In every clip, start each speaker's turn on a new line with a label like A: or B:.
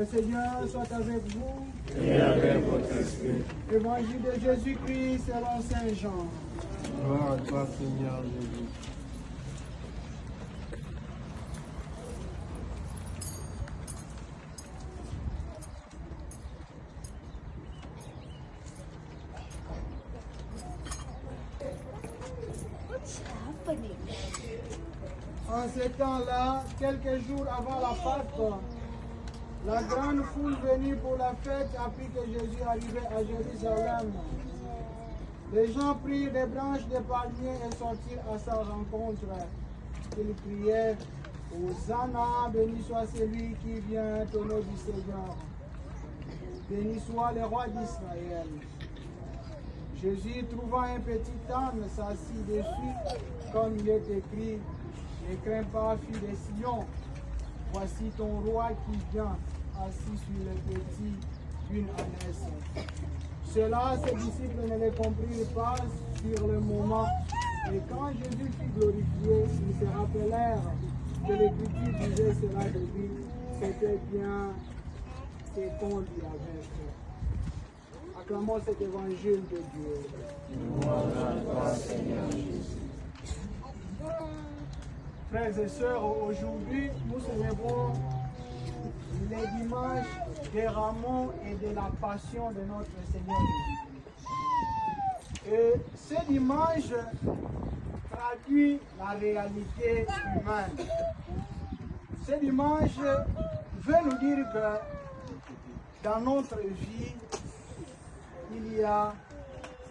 A: Le Seigneur soit avec vous.
B: Et avec votre esprit.
A: Évangile de Jésus-Christ selon Saint Jean.
B: Gloire à toi, Seigneur Jésus.
A: En ce temps-là, quelques jours avant la Pâque, la grande foule venue pour la fête apprit que Jésus arrivait à Jérusalem. Les gens prirent des branches de palmiers et sortirent à sa rencontre. Ils criaient, Hosanna, béni soit celui qui vient au nom du Seigneur. Béni soit le roi d'Israël. Jésus, trouvant un petit âne, s'assit dessus, comme il est écrit, ne crains pas, fille de Sion, voici ton roi qui vient, assis sur le petit d'une ânesse. Cela, ses disciples ne le comprirent pas sur le moment, et quand Jésus fut glorifié, ils se rappelèrent que l'Écriture disait cela de lui, c'était bien ce qu'on lui avait fait. Acclamons cet évangile de Dieu.
B: Gloire à toi, Seigneur Jésus.
A: Frères et sœurs, aujourd'hui, nous célébrons les dimanches des rameaux et de la passion de notre Seigneur Jésus. Et ce dimanche traduit la réalité humaine. Ce dimanche veut nous dire que dans notre vie, il y a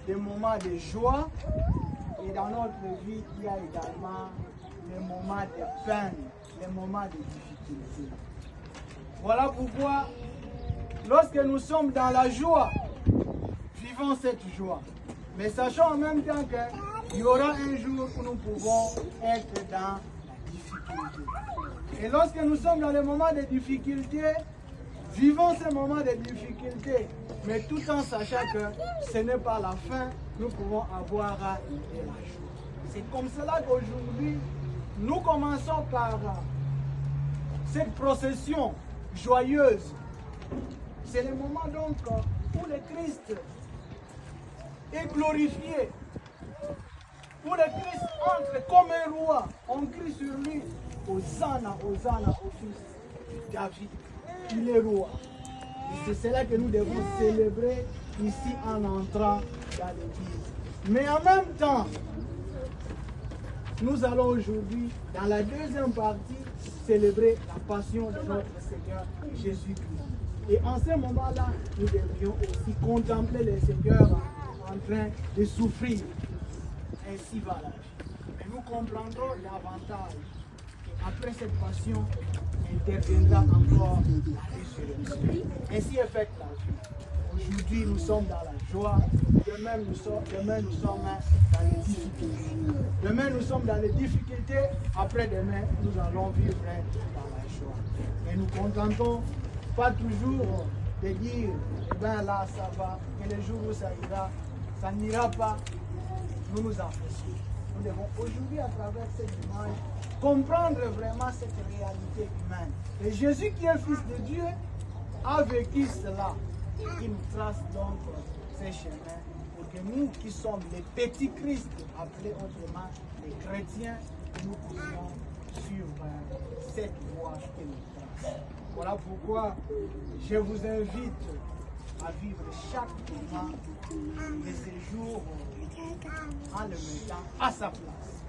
A: des moments de joie et dans notre vie, il y a également les moments de peine, les moments de difficulté. Voilà pourquoi, lorsque nous sommes dans la joie, vivons cette joie. Mais sachons en même temps qu'il y aura un jour où nous pouvons être dans la difficulté. Et lorsque nous sommes dans les moments de difficulté, vivons ces moments de difficulté, mais tout en sachant que ce n'est pas la fin, nous pouvons avoir de la joie. C'est comme cela qu'aujourd'hui, nous commençons par cette procession joyeuse. C'est le moment donc où le Christ est glorifié, où le Christ entre comme un roi. On crie sur lui, Hosanna, Hosanna au fils de David. Il est roi. Et c'est cela que nous devons célébrer ici en entrant dans l'église. Mais en même temps, nous allons aujourd'hui, dans la deuxième partie, célébrer la passion de notre Seigneur Jésus-Christ. Et en ce moment-là, nous devrions aussi contempler le Seigneur en train de souffrir. Ainsi va la vie. Mais nous comprendrons davantage qu'après cette passion, interviendra encore la résurrection. Ainsi est faite la vie. Aujourd'hui, nous sommes dans la joie. Demain, nous sommes dans les difficultés. Demain, nous sommes dans les difficultés. Après-demain, nous allons vivre dans la joie. Et nous ne contentons pas toujours de dire, eh bien là, ça va, que le jour où ça ira, ça n'ira pas. Nous nous affaissons. Nous devons aujourd'hui, à travers cette image, comprendre vraiment cette réalité humaine. Et Jésus, qui est Fils de Dieu, a vécu cela. Il nous trace donc ces chemins pour que nous qui sommes les petits Christ, appelés autrement les chrétiens, nous puissions suivre cette voie qu'il nous trace. Voilà pourquoi je vous invite à vivre chaque moment de ces jours en le mettant à sa place.